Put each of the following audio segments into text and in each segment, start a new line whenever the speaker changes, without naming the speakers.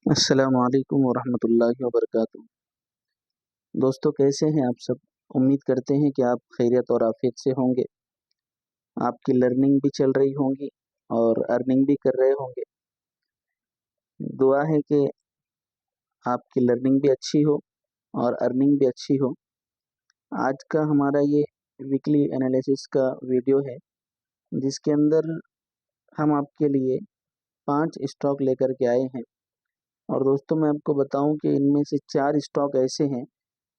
अस्सलाम वालेकुम वरहमतुल्लाहि वबरकातुहू। दोस्तों, कैसे हैं आप सब? उम्मीद करते हैं कि आप खैरियत और आफियत से होंगे। आपकी लर्निंग भी चल रही होंगी और अर्निंग भी कर रहे होंगे। दुआ है कि आपकी लर्निंग भी अच्छी हो और अर्निंग भी अच्छी हो। आज का हमारा ये वीकली एनालिसिस का वीडियो है, जिसके अंदर हम आपके लिए 5 स्टॉक लेकर के आए हैं। और दोस्तों, मैं आपको बताऊं कि इनमें से 4 स्टॉक ऐसे हैं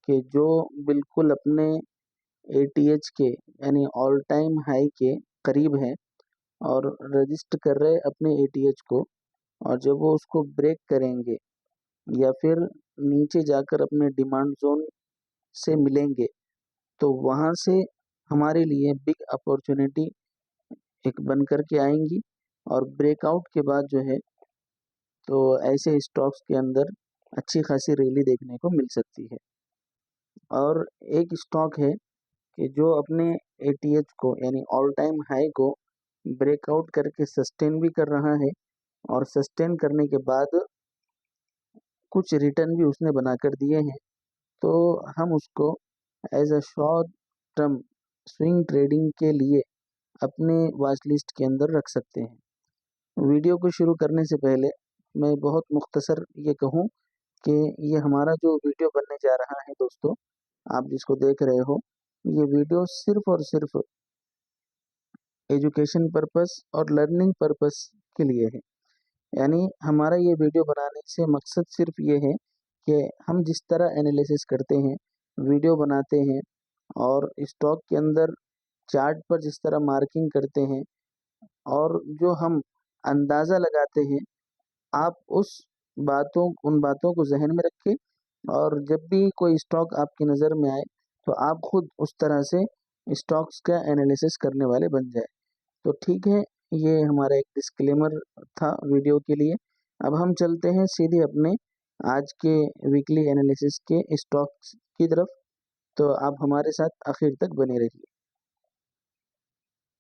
कि जो बिल्कुल अपने एटीएच के यानी ऑल टाइम हाई के करीब है और रजिस्ट कर रहे अपने एटीएच को। और जब वो उसको ब्रेक करेंगे या फिर नीचे जाकर अपने डिमांड जोन से मिलेंगे, तो वहाँ से हमारे लिए बिग अपॉर्चुनिटी एक बन कर के आएंगी। और ब्रेकआउट के बाद जो है, तो ऐसे स्टॉक्स के अंदर अच्छी खासी रैली देखने को मिल सकती है। और एक स्टॉक है कि जो अपने एटीएच को यानी ऑल टाइम हाई को ब्रेकआउट करके सस्टेन भी कर रहा है, और सस्टेन करने के बाद कुछ रिटर्न भी उसने बनाकर दिए हैं। तो हम उसको as a short term swing trading के लिए अपने वॉच लिस्ट के अंदर रख सकते हैं। वीडियो को शुरू करने से पहले मैं बहुत मुख्तसर ये कहूँ कि ये हमारा जो वीडियो बनने जा रहा है दोस्तों, आप जिसको देख रहे हो, ये वीडियो सिर्फ और सिर्फ एजुकेशन पर्पस और लर्निंग पर्पस के लिए है। यानी हमारा ये वीडियो बनाने से मकसद सिर्फ ये है कि हम जिस तरह एनालिसिस करते हैं, वीडियो बनाते हैं और स्टॉक के अंदर चार्ट पर जिस तरह मार्किंग करते हैं और जो हम अंदाज़ा लगाते हैं, आप उन बातों को जहन में रखें। और जब भी कोई स्टॉक आपकी नज़र में आए, तो आप खुद उस तरह से स्टॉक्स का एनालिसिस करने वाले बन जाए। तो ठीक है, ये हमारा एक डिस्क्लेमर था वीडियो के लिए। अब हम चलते हैं सीधे अपने आज के वीकली एनालिसिस के स्टॉक्स की तरफ। तो आप हमारे साथ आखिर तक बने रहिए।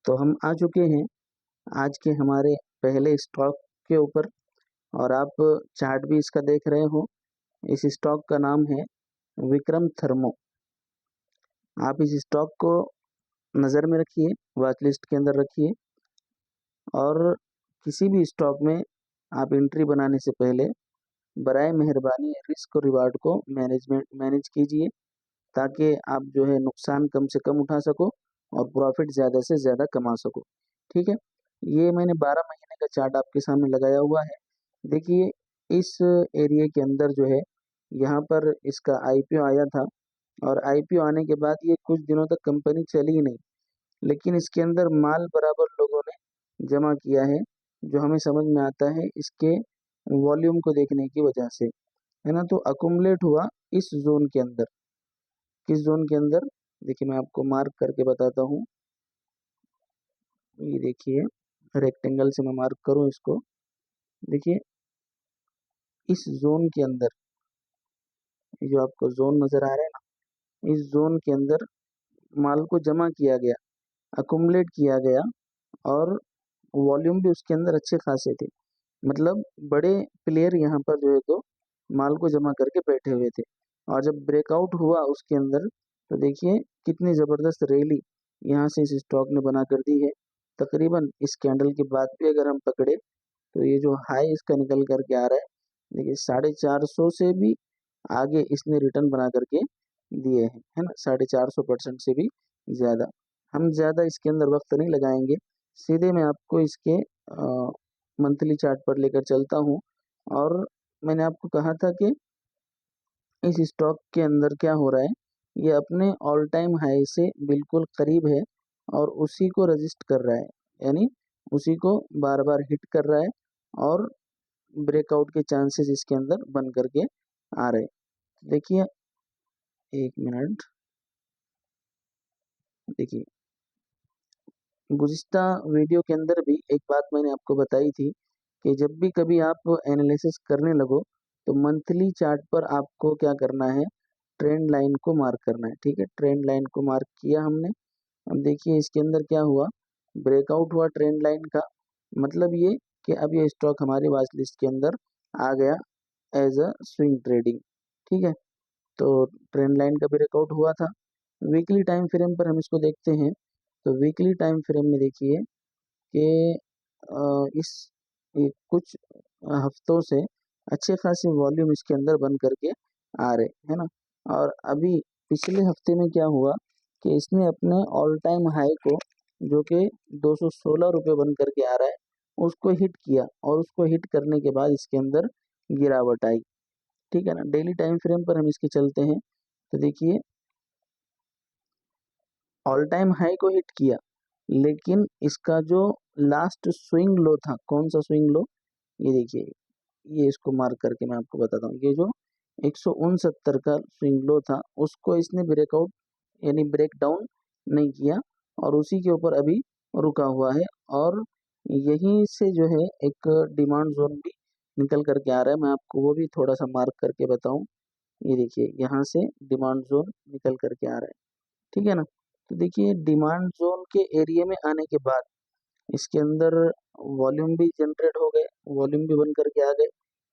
तो हम आ चुके हैं आज के हमारे पहले स्टॉक के ऊपर, और आप चार्ट भी इसका देख रहे हो। इस स्टॉक का नाम है विक्रम थर्मो। आप इस स्टॉक को नज़र में रखिए, वॉच लिस्ट के अंदर रखिए। और किसी भी स्टॉक में आप एंट्री बनाने से पहले बराए मेहरबानी रिस्क और रिवार्ड को मैनेज कीजिए, ताकि आप जो है नुकसान कम से कम उठा सको और प्रॉफिट ज़्यादा से ज़्यादा कमा सको। ठीक है, ये मैंने 12 महीने का चार्ट आपके सामने लगाया हुआ है। देखिए, इस एरिया के अंदर जो है, यहाँ पर इसका आईपीओ आया था, और आईपीओ आने के बाद ये कुछ दिनों तक कंपनी चली ही नहीं, लेकिन इसके अंदर माल बराबर लोगों ने जमा किया है, जो हमें समझ में आता है इसके वॉल्यूम को देखने की वजह से, है ना। तो अकुमुलेट हुआ इस जोन के अंदर। किस जोन के अंदर? देखिए, मैं आपको मार्क करके बताता हूँ। ये देखिए, रेक्टेंगल से मैं मार्क करूँ इसको। देखिए, इस जोन के अंदर, ये जो आपको जोन नजर आ रहा है ना, इस जोन के अंदर माल को जमा किया गया, अकुमुलेट किया गया, और वॉल्यूम भी उसके अंदर अच्छे खासे थे। मतलब बड़े प्लेयर यहाँ पर जो है, तो माल को जमा करके बैठे हुए थे। और जब ब्रेकआउट हुआ उसके अंदर, तो देखिए कितनी ज़बरदस्त रैली यहाँ से इस स्टॉक ने बना कर दी है। तकरीबन इस कैंडल के बाद भी अगर हम पकड़े, तो ये जो हाई इसका निकल करके आ रहा है, देखिए 450 से भी आगे इसने रिटर्न बना करके दिए हैं, है ना। 450% से भी ज़्यादा। हम ज़्यादा इसके अंदर वक्त नहीं लगाएंगे, सीधे मैं आपको इसके मंथली चार्ट पर लेकर चलता हूँ। और मैंने आपको कहा था कि इस स्टॉक के अंदर क्या हो रहा है, ये अपने ऑल टाइम हाई से बिल्कुल करीब है और उसी को रजिस्ट कर रहा है, यानी उसी को बार बार हिट कर रहा है, और ब्रेकआउट के चांसेस इसके अंदर बन करके आ रहे हैं। देखिए, एक मिनट। देखिए, गुज़िश्ता वीडियो के अंदर भी एक बात मैंने आपको बताई थी कि जब भी कभी आप एनालिसिस करने लगो, तो मंथली चार्ट पर आपको क्या करना है, ट्रेंड लाइन को मार्क करना है। ठीक है, ट्रेंड लाइन को मार्क किया हमने। अब देखिए, इसके अंदर क्या हुआ, ब्रेकआउट हुआ ट्रेंड लाइन का। मतलब ये कि अब ये स्टॉक हमारी वॉच लिस्ट के अंदर आ गया, एज अ स्विंग ट्रेडिंग। ठीक है, तो ट्रेंड लाइन का ब्रेकआउट हुआ था। वीकली टाइम फ्रेम पर हम इसको देखते हैं, तो वीकली टाइम फ्रेम में देखिए कि इस कुछ हफ्तों से अच्छे खासी वॉल्यूम इसके अंदर बन करके आ रहे है ना। और अभी पिछले हफ्ते में क्या हुआ कि इसने अपने ऑल टाइम हाई को, जो कि 216 रुपये बन करके आ रहा है, उसको हिट किया, और उसको हिट करने के बाद इसके अंदर गिरावट आई। ठीक है ना। डेली टाइम फ्रेम पर हम इसके चलते हैं, तो देखिए ऑल टाइम हाई को हिट किया, लेकिन इसका जो लास्ट स्विंग लो था, कौन सा स्विंग लो, ये देखिए, ये इसको मार्क करके मैं आपको बताता हूँ, ये जो 169 का स्विंग लो था, उसको इसने ब्रेकआउट यानी ब्रेक डाउन नहीं किया, और उसी के ऊपर अभी रुका हुआ है। और यहीं से जो है एक डिमांड जोन भी निकल करके आ रहा है, मैं आपको वो भी थोड़ा सा मार्क करके बताऊं। ये देखिए, यहाँ से डिमांड जोन निकल करके आ रहा है। ठीक है ना। तो देखिए, डिमांड जोन के एरिया में आने के बाद इसके अंदर वॉल्यूम भी जनरेट हो गए, वॉल्यूम भी बन करके आ गए,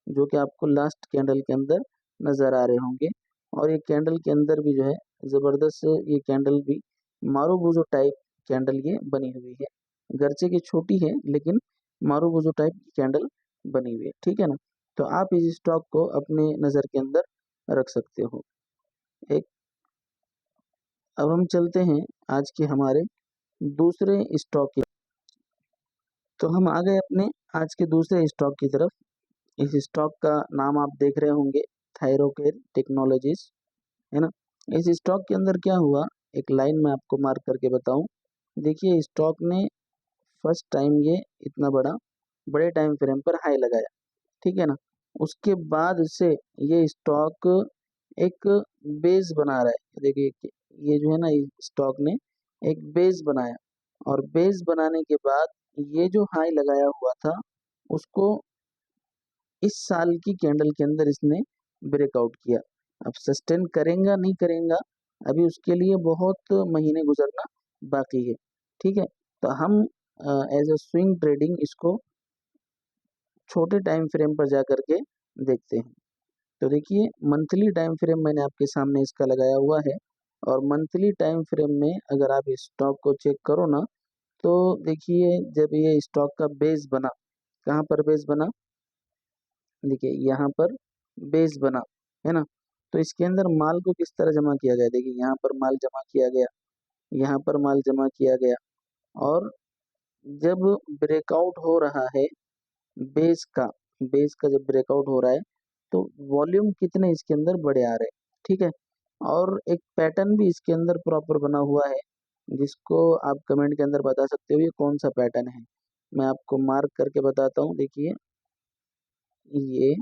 जो कि आपको लास्ट कैंडल के अंदर नजर आ रहे होंगे। और ये कैंडल के अंदर भी जो है जबरदस्त, ये कैंडल भी मारूबुजो टाइप कैंडल ये बनी हुई है। गर्चे की छोटी है, लेकिन मारूबुजो टाइप की कैंडल बनी हुई है। ठीक है ना। तो आप इस स्टॉक को अपने नजर के अंदर रख सकते हो। एक अब हम चलते हैं आज के हमारे दूसरे स्टॉक की। तो हम आ गए अपने आज के दूसरे स्टॉक की तरफ। इस स्टॉक का नाम आप देख रहे होंगे, थायरोकेयर टेक्नोलॉजीज, है ना। इस स्टॉक के अंदर क्या हुआ, एक लाइन में आपको मार्क करके बताऊं। देखिए, स्टॉक ने फर्स्ट टाइम ये इतना बड़े टाइम फ्रेम पर हाई लगाया। ठीक है ना। उसके बाद से ये स्टॉक एक बेस बना रहा है। देखिए कि ये जो है ना, स्टॉक ने एक बेस बनाया, और बेस बनाने के बाद ये जो हाई लगाया हुआ था, उसको इस साल की कैंडल के अंदर इसने ब्रेकआउट किया। अब सस्टेन करेंगा नहीं करेंगा, अभी उसके लिए बहुत महीने गुजरना बाकी है। ठीक है, तो हम एज अ स्विंग ट्रेडिंग इसको छोटे टाइम फ्रेम पर जा करके देखते हैं। तो देखिए, मंथली टाइम फ्रेम मैंने आपके सामने इसका लगाया हुआ है, और मंथली टाइम फ्रेम में अगर आप इस स्टॉक को चेक करो ना, तो देखिए, जब ये स्टॉक का बेस बना, कहाँ पर बेस बना, देखिए यहाँ पर बेस बना, है ना। तो इसके अंदर माल को किस तरह जमा किया गया, देखिए यहाँ पर माल जमा किया गया, यहाँ पर माल जमा किया गया, और जब ब्रेकआउट हो रहा है बेस का, बेस का जब ब्रेकआउट हो रहा है, तो वॉल्यूम कितने इसके अंदर बड़े आ रहे हैं। ठीक है, और एक पैटर्न भी इसके अंदर प्रॉपर बना हुआ है, जिसको आप कमेंट के अंदर बता सकते हो ये कौन सा पैटर्न है। मैं आपको मार्क करके बताता हूँ, देखिए ये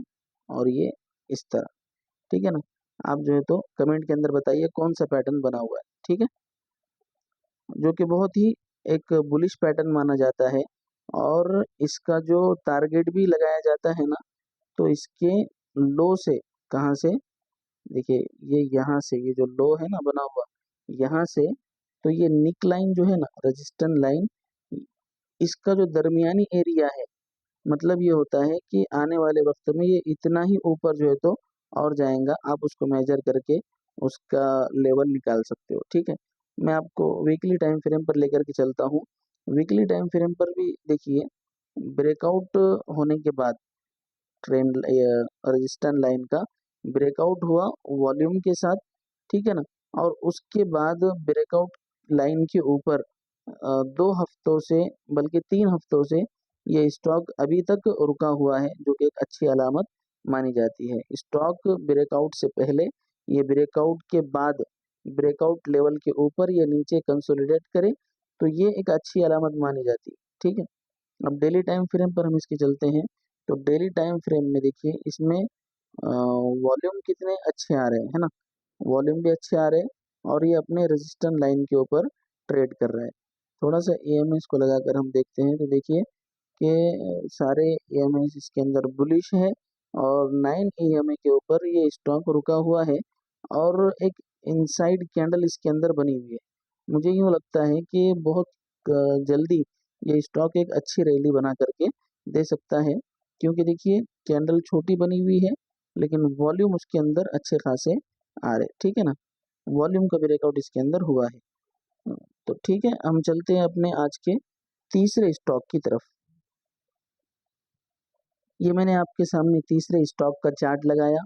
और ये इस तरह। ठीक है ना। आप जो है तो कमेंट के अंदर बताइए कौन सा पैटर्न बना हुआ है। ठीक है, जो कि बहुत ही एक बुलिश पैटर्न माना जाता है, और इसका जो टारगेट भी लगाया जाता है ना, तो इसके लो से, कहाँ से, देखिए ये यहाँ से, ये जो लो है ना बना हुआ, यहाँ से, तो ये निक लाइन जो है ना, रेजिस्टेंस लाइन, इसका जो दरमियानी एरिया है, मतलब ये होता है कि आने वाले वक्त में ये इतना ही ऊपर जो है तो और जाएगा, आप उसको मेजर करके उसका लेवल निकाल सकते हो। ठीक है, मैं आपको वीकली टाइम फ्रेम पर लेकर के चलता हूँ। वीकली टाइम फ्रेम पर भी देखिए, ब्रेकआउट होने के बाद ट्रेंड रेजिस्टेंस लाइन का ब्रेकआउट हुआ वॉल्यूम के साथ। ठीक है ना। और उसके बाद ब्रेकआउट लाइन के ऊपर 2 हफ्तों से, बल्कि 3 हफ्तों से ये स्टॉक अभी तक रुका हुआ है, जो कि एक अच्छी अलामत मानी जाती है। स्टॉक ब्रेकआउट से पहले, ये ब्रेकआउट के बाद ब्रेकआउट लेवल के ऊपर या नीचे कंसोलिडेट करे, तो ये एक अच्छी अलामत मानी जाती है। ठीक है, अब डेली टाइम फ्रेम पर हम इसके चलते हैं। तो डेली टाइम फ्रेम में देखिए, इसमें वॉल्यूम कितने अच्छे आ रहे हैं, है ना, वॉल्यूम भी अच्छे आ रहे हैं, और ये अपने रेजिस्टेंस लाइन के ऊपर ट्रेड कर रहा है। थोड़ा सा ईएमएस को लगाकर हम देखते हैं, तो देखिए कि सारे ईएमएस इसके अंदर बुलिश है, और 9 ईएमए के ऊपर ये स्टॉक रुका हुआ है, और एक इनसाइड कैंडल इसके अंदर बनी हुई है। मुझे यूँ लगता है कि बहुत जल्दी ये स्टॉक एक अच्छी रैली बना करके दे सकता है, क्योंकि देखिए कैंडल छोटी बनी हुई है, लेकिन वॉल्यूम उसके अंदर अच्छे खासे आ रहे, ठीक है ना, वॉल्यूम का ब्रेकआउट इसके अंदर हुआ है। तो ठीक है, हम चलते हैं अपने आज के तीसरे स्टॉक की तरफ। ये मैंने आपके सामने तीसरे स्टॉक का चार्ट लगाया,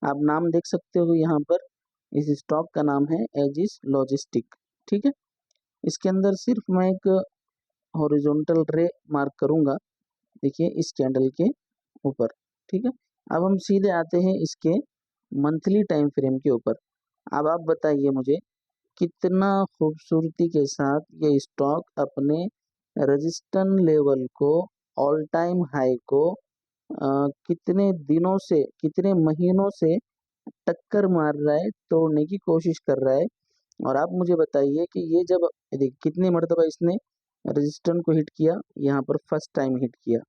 आप नाम देख सकते हो यहाँ पर, इस स्टॉक का नाम है एजिस लॉजिस्टिक, ठीक है। इसके अंदर सिर्फ मैं एक हॉरिजॉन्टल रे मार्क करूंगा, देखिए इस कैंडल के ऊपर, ठीक है। अब हम सीधे आते हैं इसके मंथली टाइम फ्रेम के ऊपर। अब आप बताइए मुझे, कितना खूबसूरती के साथ ये स्टॉक अपने रेजिस्टेंस लेवल को, ऑल टाइम हाई को कितने दिनों से, कितने महीनों से टक्कर मार रहा है, तोड़ने की कोशिश कर रहा है। और आप मुझे बताइए कि ये जब, देखिए कितनी मरतबा इसने रेजिस्टेंस को हिट किया, यहाँ पर फर्स्ट टाइम हिट किया,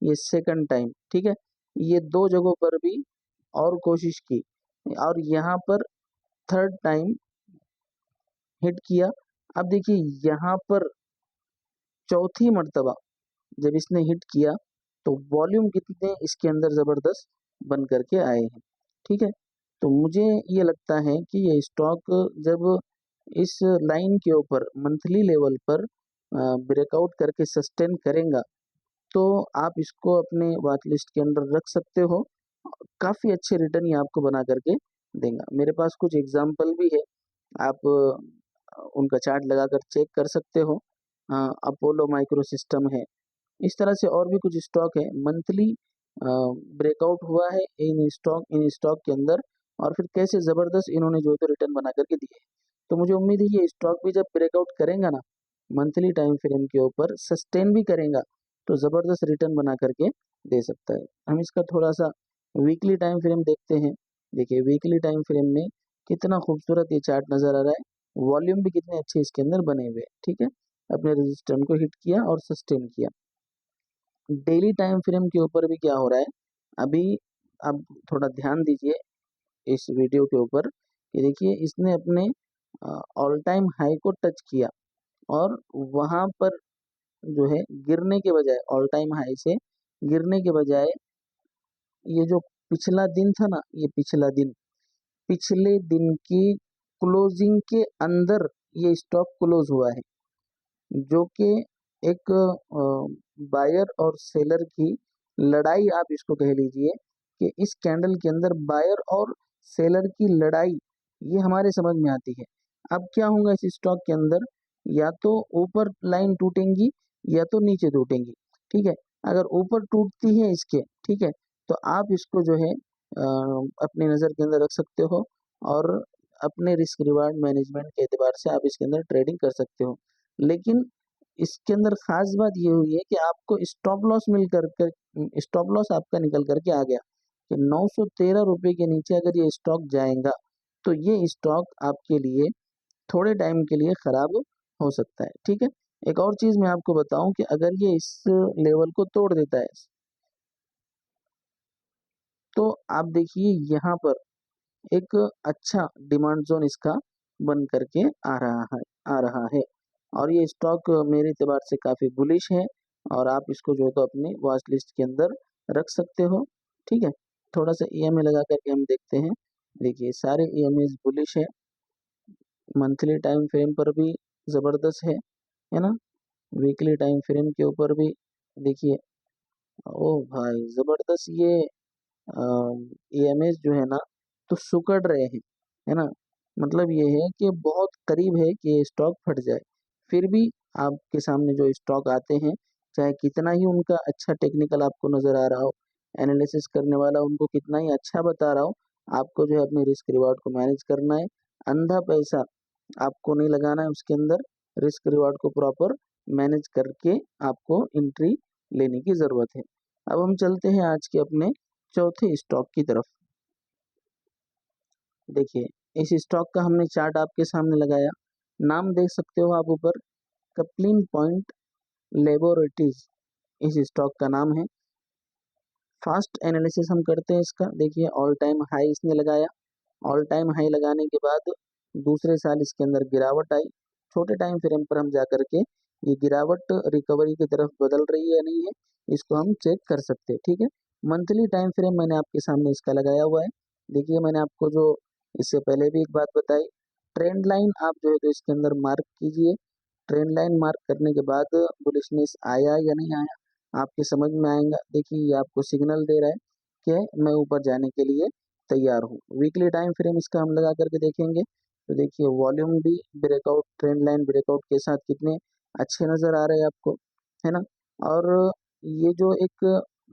ये सेकंड टाइम, ठीक है, ये दो जगहों पर भी और कोशिश की, और यहाँ पर थर्ड टाइम हिट किया। अब देखिए यहाँ पर चौथी मर्तबा जब इसने हिट किया, तो वॉल्यूम कितने इसके अंदर जबरदस्त बन करके आए हैं, ठीक है। तो मुझे ये लगता है कि ये स्टॉक जब इस लाइन के ऊपर मंथली लेवल पर ब्रेकआउट करके सस्टेन करेगा, तो आप इसको अपने वॉच लिस्ट के अंदर रख सकते हो, काफ़ी अच्छे रिटर्न ये आपको बना करके देगा। मेरे पास कुछ एग्जाम्पल भी है, आप उनका चार्ट लगाकर चेक कर सकते हो। अपोलो माइक्रो सिस्टम है, इस तरह से और भी कुछ स्टॉक है, मंथली ब्रेकआउट हुआ है इन स्टॉक के अंदर, और फिर कैसे ज़बरदस्त इन्होंने जो है तो रिटर्न बना करके दिए। तो मुझे उम्मीद है ये स्टॉक भी जब ब्रेकआउट करेगा ना, मंथली टाइम फ्रेम के ऊपर सस्टेन भी करेगा, तो ज़बरदस्त रिटर्न बना करके दे सकता है। हम इसका थोड़ा सा वीकली टाइम फ्रेम देखते हैं। देखिए वीकली टाइम फ्रेम में कितना खूबसूरत ये चार्ट नज़र आ रहा है, वॉल्यूम भी कितने अच्छे इसके अंदर बने हुए, ठीक है। अपने रेजिस्टेंस को हिट किया और सस्टेन किया। डेली टाइम फ्रेम के ऊपर भी क्या हो रहा है अभी, आप थोड़ा ध्यान दीजिए इस वीडियो के ऊपर, कि देखिए इसने अपने ऑल टाइम हाई को टच किया, और वहां पर जो है गिरने के बजाय, ऑल टाइम हाई से गिरने के बजाय, ये जो पिछला दिन था ना, ये पिछले दिन की क्लोजिंग के अंदर ये स्टॉक क्लोज हुआ है, जो कि एक बायर और सेलर की लड़ाई आप इसको कह लीजिए, कि इस कैंडल के अंदर बायर और सेलर की लड़ाई ये हमारे समझ में आती है। अब क्या होगा इस स्टॉक के अंदर, या तो ऊपर लाइन टूटेंगी या तो नीचे टूटेंगी, ठीक है। अगर ऊपर टूटती है इसके, ठीक है, तो आप इसको जो है अपनी नज़र के अंदर रख सकते हो, और अपने रिस्क रिवार्ड मैनेजमेंट के एतबार से आप इसके अंदर ट्रेडिंग कर सकते हो। लेकिन इसके अंदर खास बात ये हुई है कि आपको स्टॉप लॉस आपका निकल करके आ गया, कि 913 रुपये के नीचे अगर ये स्टॉक जाएगा, तो ये स्टॉक आपके लिए थोड़े टाइम के लिए खराब हो सकता है, ठीक है। एक और चीज मैं आपको बताऊं कि अगर ये इस लेवल को तोड़ देता है, तो आप देखिए यहाँ पर एक अच्छा डिमांड जोन इसका बन करके आ रहा है, और ये स्टॉक मेरे एतबार से काफ़ी बुलिश है, और आप इसको जो है तो अपनी वॉच लिस्ट के अंदर रख सकते हो, ठीक है। थोड़ा सा ईएमए लगा करके हम देखते हैं, देखिए सारे ईएमए बुलिश है, मंथली टाइम फ्रेम पर भी ज़बरदस्त है ना, वीकली टाइम फ्रेम के ऊपर भी देखिए, ओ भाई ज़बरदस्त ये ईएमएस जो है ना, तो सुकड़ रहे हैं, है ना, मतलब ये है कि बहुत करीब है कि ये स्टॉक फट जाए। फिर भी आपके सामने जो स्टॉक आते हैं, चाहे कितना ही उनका अच्छा टेक्निकल आपको नजर आ रहा हो, एनालिसिस करने वाला उनको कितना ही अच्छा बता रहा हो, आपको जो है अपने रिस्क रिवार्ड को मैनेज करना है। अंधा पैसा आपको नहीं लगाना है उसके अंदर, रिस्क रिवार्ड को प्रॉपर मैनेज करके आपको एंट्री लेने की ज़रूरत है। अब हम चलते हैं आज के अपने चौथे स्टॉक की तरफ। देखिए इस स्टॉक का हमने चार्ट आपके सामने लगाया, नाम देख सकते हो आप ऊपर, कपलिन पॉइंट लेबोरेटरीज इस स्टॉक का नाम है। फास्ट एनालिसिस हम करते हैं इसका, देखिए ऑल टाइम हाई इसने लगाया, ऑल टाइम हाई लगाने के बाद दूसरे साल इसके अंदर गिरावट आई, छोटे टाइम फ्रेम पर हम जा करके ये गिरावट रिकवरी की तरफ बदल रही है या नहीं है, इसको हम चेक कर सकते हैं, ठीक है। मंथली टाइम फ्रेम मैंने आपके सामने इसका लगाया हुआ है। देखिए मैंने आपको जो इससे पहले भी एक बात बताई, ट्रेंड लाइन आप जो है तो इसके अंदर मार्क कीजिए। ट्रेंड लाइन मार्क करने के बाद बुलिशनेस आया या नहीं आया आपके समझ में आएगा। देखिए ये आपको सिग्नल दे रहा है कि मैं ऊपर जाने के लिए तैयार हूँ। वीकली टाइम फ्रेम इसका हम लगा करके देखेंगे तो देखिए वॉल्यूम भी ब्रेकआउट, ट्रेंड लाइन ब्रेकआउट के साथ कितने अच्छे नजर आ रहे हैं आपको, है ना। और ये जो एक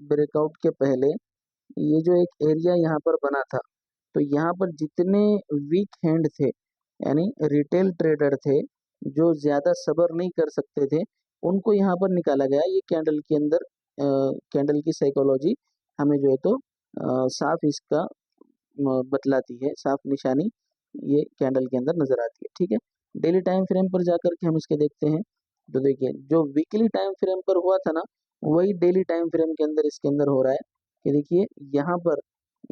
ब्रेकआउट के पहले ये जो एक एरिया यहाँ पर बना था, तो यहाँ पर जितने वीक हैंड थे यानी रिटेल ट्रेडर थे जो ज्यादा सब्र नहीं कर सकते थे, उनको यहाँ पर निकाला गया। ये कैंडल के अंदर कैंडल की साइकोलॉजी हमें जो है तो साफ इसका बतलाती है, साफ निशानी ये कैंडल के अंदर नजर आती है। ठीक है, डेली टाइम फ्रेम पर जाकर के हम इसके देखते हैं तो देखिए जो वीकली टाइम फ्रेम पर हुआ था ना, वही डेली टाइम फ्रेम के अंदर इसके अंदर हो रहा है कि देखिए यहाँ पर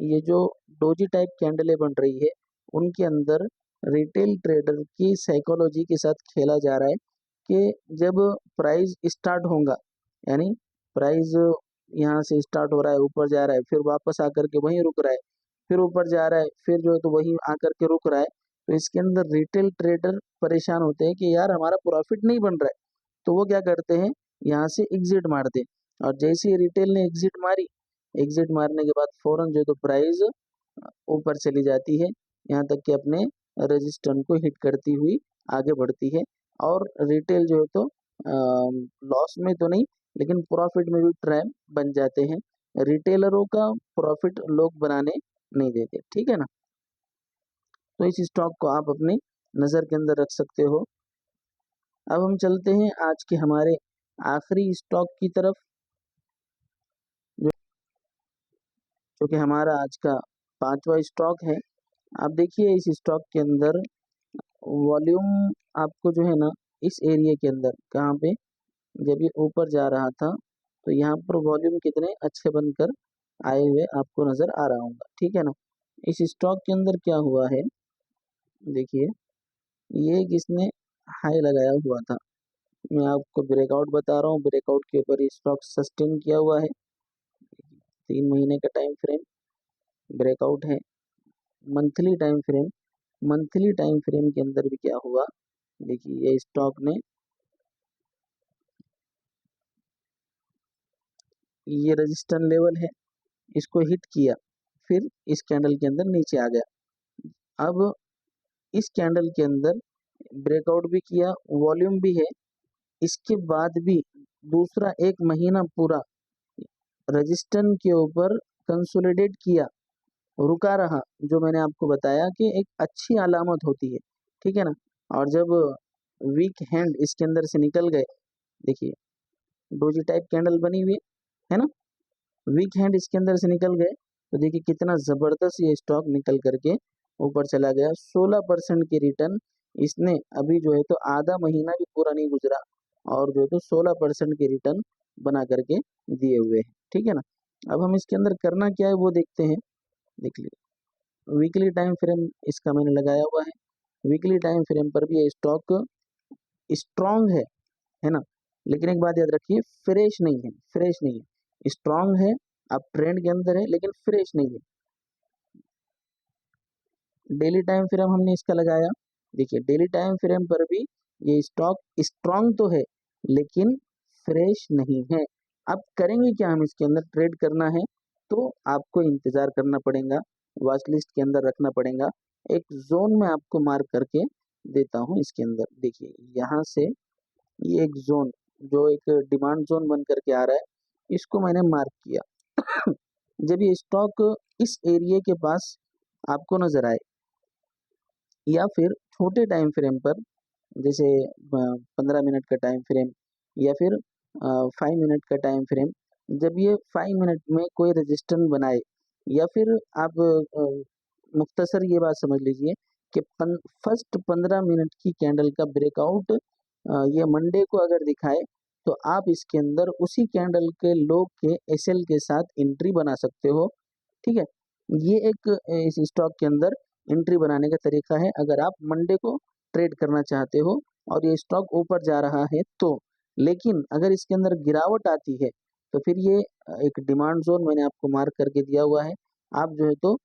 ये जो डोजी टाइप कैंडलें बन रही है उनके अंदर रिटेल ट्रेडर की साइकोलॉजी के साथ खेला जा रहा है कि जब प्राइस स्टार्ट होगा, यानी प्राइस यहाँ से स्टार्ट हो रहा है, ऊपर जा रहा है, फिर वापस आकर के वहीं रुक रहा है, फिर ऊपर जा रहा है, फिर जो है तो वहीं आकर के रुक रहा है, तो इसके अंदर रिटेल ट्रेडर परेशान होते हैं कि यार हमारा प्रॉफिट नहीं बन रहा है। तो वो क्या करते हैं, यहाँ से एग्जिट मारते हैं। और जैसे ही रिटेल ने एग्जिट मारी, एग्जिट मारने के बाद फौरन जो है तो प्राइस ऊपर चली जाती है, यहाँ तक कि अपने रजिस्टर को हिट करती हुई आगे बढ़ती है। और रिटेल जो है तो लॉस में तो नहीं लेकिन प्रॉफिट में भी ट्रैप बन जाते हैं। रिटेलरों का प्रॉफिट लोग बनाने नहीं देते। ठीक है ना, तो इस स्टॉक को आप अपनी नज़र के अंदर रख सकते हो। अब हम चलते हैं आज के हमारे आखिरी स्टॉक की तरफ, जो कि हमारा आज का पांचवा स्टॉक है। आप देखिए इस स्टॉक के अंदर वॉल्यूम आपको जो है ना इस एरिया के अंदर कहाँ पे, जब ये ऊपर जा रहा था तो यहाँ पर वॉल्यूम कितने अच्छे बनकर आए हुए आपको नजर आ रहा होगा। ठीक है ना, इस स्टॉक के अंदर क्या हुआ है, देखिए ये किसने हाई लगाया हुआ था, मैं आपको ब्रेकआउट बता रहा हूँ, ब्रेकआउट के ऊपर स्टॉक सस्टेन किया हुआ है। 3 महीने का टाइम फ्रेम ब्रेकआउट है। Monthly time frame, monthly time frame के अंदर भी क्या हुआ, देखिए ये स्टॉक ने ये रजिस्टर लेवल है इसको हिट किया, फिर इस कैंडल के अंदर नीचे आ गया। अब इस कैंडल के अंदर ब्रेकआउट भी किया, वॉल्यूम भी है, इसके बाद भी दूसरा 1 महीना पूरा रजिस्टर के ऊपर कंसोलिडेट किया, रुका रहा, जो मैंने आपको बताया कि एक अच्छी अलामत होती है। ठीक है ना, और जब वीक हैंड इसके अंदर से निकल गए, देखिए डोजी टाइप कैंडल बनी हुई है ना, वीक हैंड इसके अंदर से निकल गए तो देखिए कितना जबरदस्त ये स्टॉक निकल करके ऊपर चला गया। 16% की रिटर्न इसने अभी जो है तो आधा महीना भी पूरा नहीं गुजरा और जो है तो 16% की रिटर्न बना करके दिए हुए हैं। ठीक है ना, अब हम इसके अंदर करना क्या है वो देखते हैं। देख लीजिए वीकली टाइम फ्रेम इसका मैंने लगाया हुआ है, वीकली टाइम फ्रेम पर भी ये स्टॉक स्ट्रांग है ना, लेकिन एक बात याद रखिए, फ्रेश नहीं है, फ्रेश नहीं है, स्ट्रांग है, अब ट्रेंड के अंदर है लेकिन फ्रेश नहीं है। डेली टाइम फ्रेम हमने इसका लगाया, देखिए डेली टाइम फ्रेम पर भी ये स्टॉक स्ट्रांग तो है लेकिन फ्रेश नहीं है। अब करेंगे क्या, हम इसके अंदर ट्रेड करना है तो आपको इंतजार करना पड़ेगा, वॉच लिस्ट के अंदर रखना पड़ेगा। एक जोन में आपको मार्क करके देता हूँ इसके अंदर, देखिए यहाँ से ये एक जोन जो एक डिमांड जोन बन करके आ रहा है, इसको मैंने मार्क किया। जब ये स्टॉक इस एरिया के पास आपको नजर आए या फिर छोटे टाइम फ्रेम पर, जैसे 15 मिनट का टाइम फ्रेम या फिर 5 मिनट का टाइम फ्रेम, जब ये 5 मिनट में कोई रजिस्टेंस बनाए या फिर आप मुख्तसर ये बात समझ लीजिए कि फर्स्ट 15 मिनट की कैंडल का ब्रेकआउट ये मंडे को अगर दिखाए तो आप इसके अंदर उसी कैंडल के लो के एसएल के साथ एंट्री बना सकते हो। ठीक है, ये एक इस स्टॉक के अंदर एंट्री बनाने का तरीका है अगर आप मंडे को ट्रेड करना चाहते हो और ये स्टॉक ऊपर जा रहा है तो। लेकिन अगर इसके अंदर गिरावट आती है तो फिर ये एक डिमांड जोन मैंने आपको मार्क करके दिया हुआ है। आप जो है तो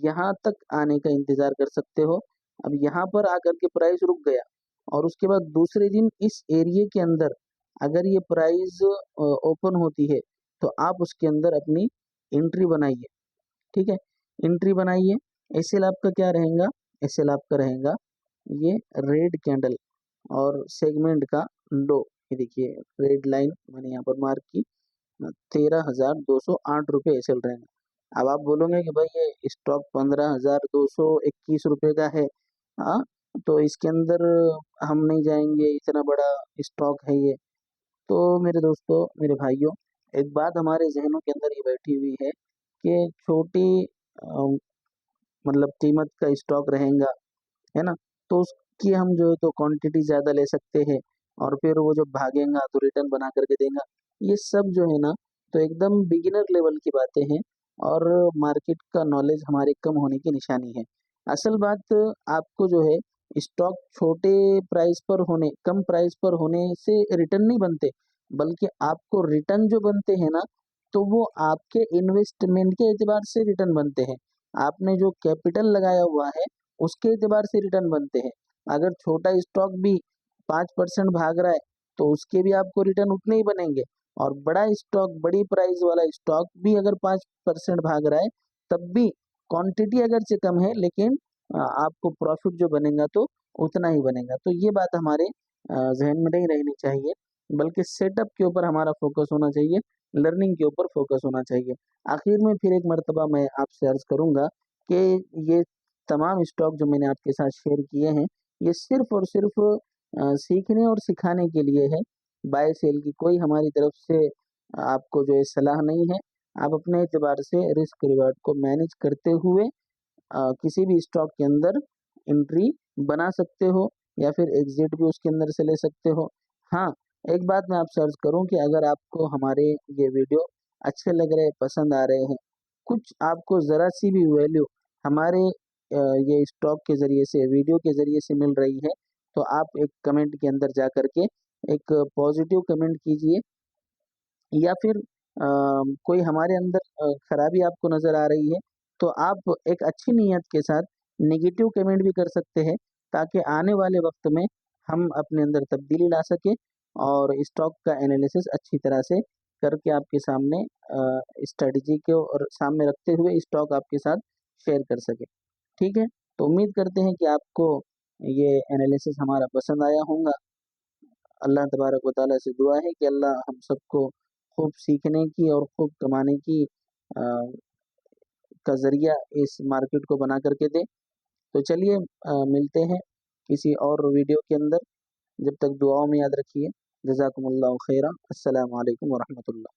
यहाँ तक आने का इंतजार कर सकते हो। अब यहाँ पर आकर के प्राइस रुक गया और उसके बाद दूसरे दिन इस एरिया के अंदर अगर ये प्राइस ओपन होती है तो आप उसके अंदर अपनी एंट्री बनाइए। ठीक है, एंट्री बनाइए। एसएल आपका क्या रहेगा? एसएल आपका रहेगा ये रेड कैंडल और सेगमेंट का लो। ये देखिए रेड लाइन मैंने यहाँ पर मार्क की, 13,208 रुपये एसएल रहेगा। अब आप बोलोगे कि भाई ये स्टॉक 15,221 रुपये का है, हाँ, तो इसके अंदर हम नहीं जाएंगे, इतना बड़ा स्टॉक है ये। तो मेरे दोस्तों, मेरे भाइयों, एक बात हमारे जहनों के अंदर ये बैठी हुई है कि छोटी मतलब कीमत का स्टॉक रहेगा, है ना, तो उसकी हम जो है तो क्वांटिटी ज़्यादा ले सकते हैं और फिर वो जब भागेगा तो रिटर्न बना करके देगा। ये सब जो है ना, तो एकदम बिगिनर लेवल की बातें हैं और मार्केट का नॉलेज हमारे कम होने की निशानी है। असल बात आपको जो है स्टॉक छोटे प्राइस पर होने, कम प्राइस पर होने से रिटर्न नहीं बनते, बल्कि आपको रिटर्न जो बनते हैं ना, तो वो आपके इन्वेस्टमेंट के एतबार से रिटर्न बनते हैं। आपने जो कैपिटल लगाया हुआ है उसके एतबार से रिटर्न बनते हैं। अगर छोटा स्टॉक भी 5% भाग रहा है तो उसके भी आपको रिटर्न उतने ही बनेंगे, और बड़ा स्टॉक, बड़ी प्राइस वाला स्टॉक भी अगर 5% भाग रहा है तब भी क्वांटिटी अगर से कम है, लेकिन आपको प्रॉफिट जो बनेगा तो उतना ही बनेगा। तो ये बात हमारे जहन में नहीं रहनी चाहिए, बल्कि सेटअप के ऊपर हमारा फोकस होना चाहिए, लर्निंग के ऊपर फोकस होना चाहिए। आखिर में फिर एक मर्तबा मैं आपसे अर्ज करूंगा कि ये तमाम स्टॉक जो मैंने आपके साथ शेयर किए हैं, ये सिर्फ और सिर्फ सीखने और सिखाने के लिए है। बाय सेल की कोई हमारी तरफ से आपको जो है सलाह नहीं है। आप अपने एतबार से रिस्क रिवार्ड को मैनेज करते हुए किसी भी स्टॉक के अंदर एंट्री बना सकते हो या फिर एग्जिट भी उसके अंदर से ले सकते हो। हाँ, एक बात मैं आपसे अर्ज करूं कि अगर आपको हमारे ये वीडियो अच्छे लग रहे, पसंद आ रहे हैं, कुछ आपको ज़रा सी भी वैल्यू हमारे ये स्टॉक के ज़रिए से, वीडियो के ज़रिए से मिल रही है, तो आप एक कमेंट के अंदर जा कर के एक पॉजिटिव कमेंट कीजिए, या फिर कोई हमारे अंदर खराबी आपको नज़र आ रही है तो आप एक अच्छी नीयत के साथ नेगेटिव कमेंट भी कर सकते हैं, ताकि आने वाले वक्त में हम अपने अंदर तब्दीली ला सके और स्टॉक का एनालिसिस अच्छी तरह से करके आपके सामने स्ट्रेटजी के और सामने रखते हुए स्टॉक आपके साथ शेयर कर सके। ठीक है, तो उम्मीद करते हैं कि आपको ये एनालिसिस हमारा पसंद आया होगा। अल्लाह तबारक व तआला से दुआ है कि अल्लाह हम सबको खूब सीखने की और खूब कमाने की अ, का ज़रिया इस मार्केट को बना करके दे। तो चलिए मिलते हैं किसी और वीडियो के अंदर। जब तक दुआओं में याद रखिए। जज़ाकुमुल्लाहु खैरा। अस्सलामु अलैकुम व रहमतुल्लाह।